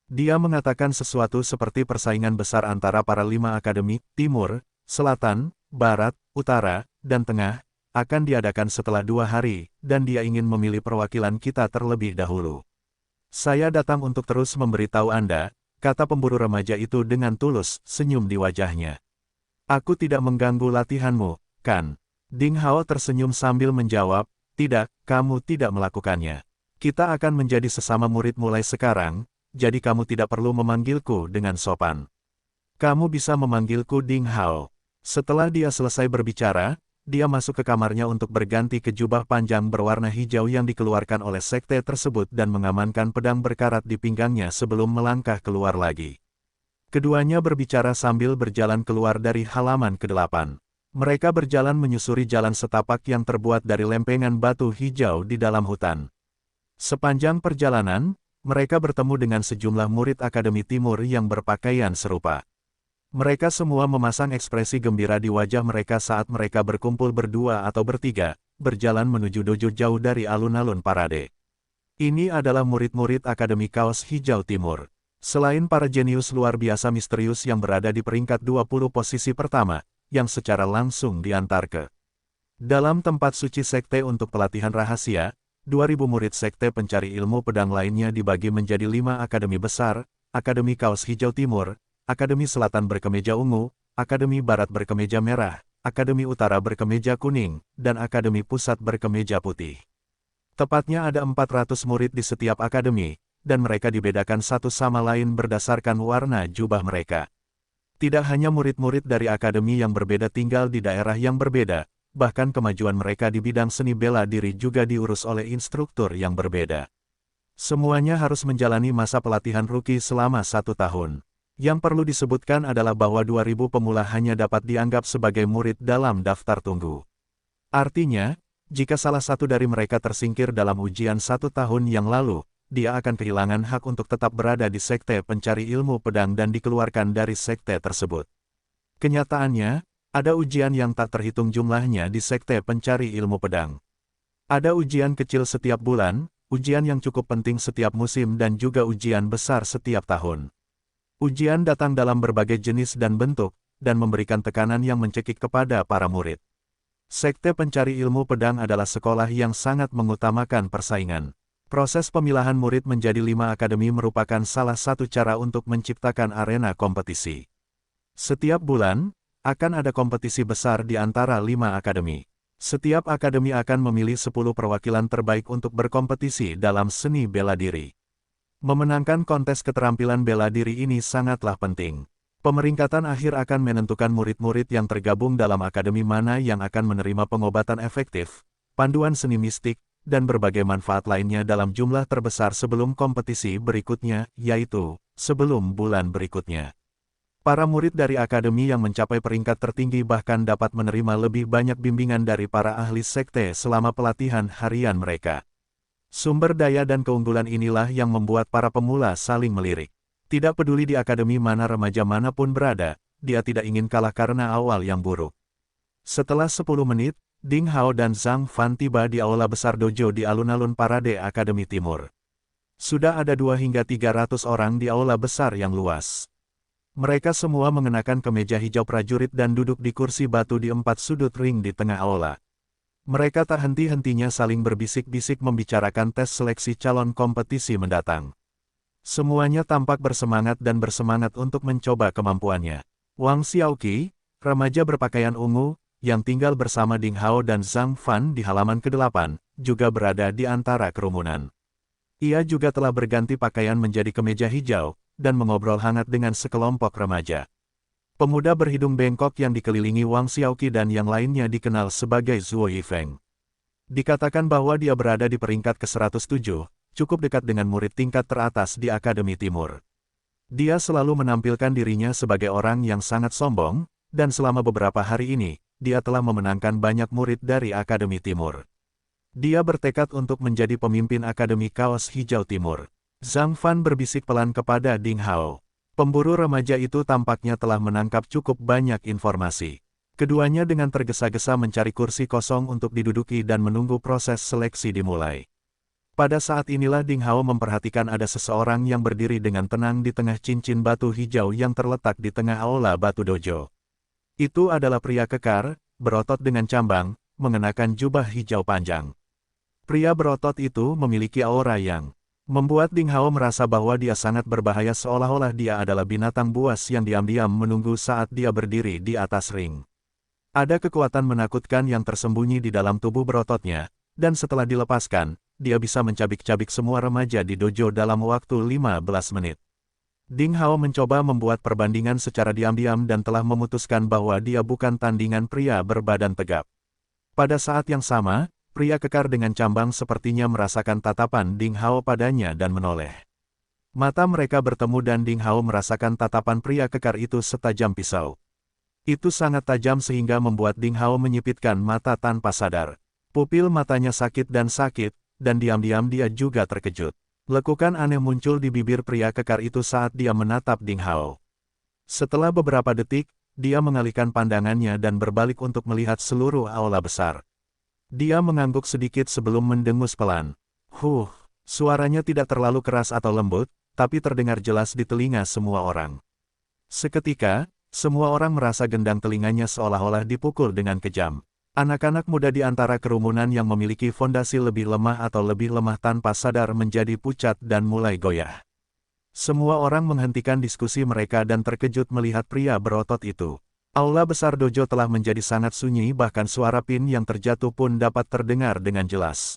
Dia mengatakan sesuatu seperti persaingan besar antara para 5 akademi, Timur, Selatan, Barat, Utara, dan Tengah, akan diadakan setelah 2 hari, dan dia ingin memilih perwakilan kita terlebih dahulu. Saya datang untuk terus memberitahu Anda, kata pemburu remaja itu dengan tulus, senyum di wajahnya. Aku tidak mengganggu latihanmu, kan? Ding Hao tersenyum sambil menjawab, tidak, kamu tidak melakukannya. Kita akan menjadi sesama murid mulai sekarang, jadi kamu tidak perlu memanggilku dengan sopan. Kamu bisa memanggilku Ding Hao. Setelah dia selesai berbicara, dia masuk ke kamarnya untuk berganti ke jubah panjang berwarna hijau yang dikeluarkan oleh sekte tersebut dan mengamankan pedang berkarat di pinggangnya sebelum melangkah keluar lagi. Keduanya berbicara sambil berjalan keluar dari halaman ke-8. Mereka berjalan menyusuri jalan setapak yang terbuat dari lempengan batu hijau di dalam hutan. Sepanjang perjalanan, mereka bertemu dengan sejumlah murid Akademi Timur yang berpakaian serupa. Mereka semua memasang ekspresi gembira di wajah mereka saat mereka berkumpul berdua atau bertiga, berjalan menuju dojo jauh dari alun-alun parade. Ini adalah murid-murid Akademi Kaos Hijau Timur. Selain para jenius luar biasa misterius yang berada di peringkat 20 posisi pertama, yang secara langsung diantar ke dalam tempat suci sekte untuk pelatihan rahasia, 2000 murid sekte pencari ilmu pedang lainnya dibagi menjadi 5 akademi besar, Akademi Kaos Hijau Timur, Akademi Selatan berkemeja ungu, Akademi Barat berkemeja merah, Akademi Utara berkemeja kuning, dan Akademi Pusat berkemeja putih. Tepatnya ada 400 murid di setiap akademi, dan mereka dibedakan satu sama lain berdasarkan warna jubah mereka. Tidak hanya murid-murid dari akademi yang berbeda tinggal di daerah yang berbeda, bahkan kemajuan mereka di bidang seni bela diri juga diurus oleh instruktur yang berbeda. Semuanya harus menjalani masa pelatihan rookie selama 1 tahun. Yang perlu disebutkan adalah bahwa 2000 pemula hanya dapat dianggap sebagai murid dalam daftar tunggu. Artinya, jika salah satu dari mereka tersingkir dalam ujian 1 tahun yang lalu, dia akan kehilangan hak untuk tetap berada di sekte pencari ilmu pedang dan dikeluarkan dari sekte tersebut. Kenyataannya, ada ujian yang tak terhitung jumlahnya di sekte pencari ilmu pedang. Ada ujian kecil setiap bulan, ujian yang cukup penting setiap musim dan juga ujian besar setiap tahun. Ujian datang dalam berbagai jenis dan bentuk, dan memberikan tekanan yang mencekik kepada para murid. Sekte pencari ilmu pedang adalah sekolah yang sangat mengutamakan persaingan. Proses pemilahan murid menjadi 5 akademi merupakan salah satu cara untuk menciptakan arena kompetisi. Setiap bulan, akan ada kompetisi besar di antara 5 akademi. Setiap akademi akan memilih 10 perwakilan terbaik untuk berkompetisi dalam seni bela diri. Memenangkan kontes keterampilan bela diri ini sangatlah penting. Pemeringkatan akhir akan menentukan murid-murid yang tergabung dalam akademi mana yang akan menerima pengobatan efektif, panduan seni mistik, dan berbagai manfaat lainnya dalam jumlah terbesar sebelum kompetisi berikutnya, yaitu sebelum bulan berikutnya. Para murid dari akademi yang mencapai peringkat tertinggi bahkan dapat menerima lebih banyak bimbingan dari para ahli sekte selama pelatihan harian mereka. Sumber daya dan keunggulan inilah yang membuat para pemula saling melirik. Tidak peduli di akademi mana remaja manapun berada, dia tidak ingin kalah karena awal yang buruk. Setelah 10 menit, Ding Hao dan Zhang Fan tiba di aula besar dojo di alun-alun Parade Akademi Timur. Sudah ada 2 hingga 300 orang di aula besar yang luas. Mereka semua mengenakan kemeja hijau prajurit dan duduk di kursi batu di 4 sudut ring di tengah aula. Mereka tak henti-hentinya saling berbisik-bisik membicarakan tes seleksi calon kompetisi mendatang. Semuanya tampak bersemangat dan bersemangat untuk mencoba kemampuannya. Wang Xiaoqi, remaja berpakaian ungu, yang tinggal bersama Ding Hao dan Zhang Fan di halaman ke-8, juga berada di antara kerumunan. Ia juga telah berganti pakaian menjadi kemeja hijau, dan mengobrol hangat dengan sekelompok remaja. Pemuda berhidung bengkok yang dikelilingi Wang Xiaoqi dan yang lainnya dikenal sebagai Zuo Yifeng. Dikatakan bahwa dia berada di peringkat ke-107, cukup dekat dengan murid tingkat teratas di Akademi Timur. Dia selalu menampilkan dirinya sebagai orang yang sangat sombong, dan selama beberapa hari ini, dia telah memenangkan banyak murid dari Akademi Timur. Dia bertekad untuk menjadi pemimpin Akademi Kaos Hijau Timur. Zhang Fan berbisik pelan kepada Ding Hao. Pemburu remaja itu tampaknya telah menangkap cukup banyak informasi. Keduanya dengan tergesa-gesa mencari kursi kosong untuk diduduki dan menunggu proses seleksi dimulai. Pada saat inilah Ding Hao memperhatikan ada seseorang yang berdiri dengan tenang di tengah cincin batu hijau yang terletak di tengah aula batu dojo. Itu adalah pria kekar, berotot dengan cambang, mengenakan jubah hijau panjang. Pria berotot itu memiliki aura yang membuat Ding Hao merasa bahwa dia sangat berbahaya seolah-olah dia adalah binatang buas yang diam-diam menunggu saat dia berdiri di atas ring. Ada kekuatan menakutkan yang tersembunyi di dalam tubuh berototnya, dan setelah dilepaskan, dia bisa mencabik-cabik semua remaja di dojo dalam waktu 15 menit. Ding Hao mencoba membuat perbandingan secara diam-diam dan telah memutuskan bahwa dia bukan tandingan pria berbadan tegap. Pada saat yang sama, pria kekar dengan cambang sepertinya merasakan tatapan Ding Hao padanya dan menoleh. Mata mereka bertemu dan Ding Hao merasakan tatapan pria kekar itu setajam pisau. Itu sangat tajam sehingga membuat Ding Hao menyipitkan mata tanpa sadar. Pupil matanya sakit, dan diam-diam dia juga terkejut. Lekukan aneh muncul di bibir pria kekar itu saat dia menatap Ding Hao. Setelah beberapa detik, dia mengalihkan pandangannya dan berbalik untuk melihat seluruh aula besar. Dia mengangguk sedikit sebelum mendengus pelan. Suaranya tidak terlalu keras atau lembut, tapi terdengar jelas di telinga semua orang. Seketika, semua orang merasa gendang telinganya seolah-olah dipukul dengan kejam. Anak-anak muda di antara kerumunan yang memiliki fondasi lebih lemah atau lebih lemah tanpa sadar menjadi pucat dan mulai goyah. Semua orang menghentikan diskusi mereka dan terkejut melihat pria berotot itu. Aula besar dojo telah menjadi sangat sunyi, bahkan suara pin yang terjatuh pun dapat terdengar dengan jelas.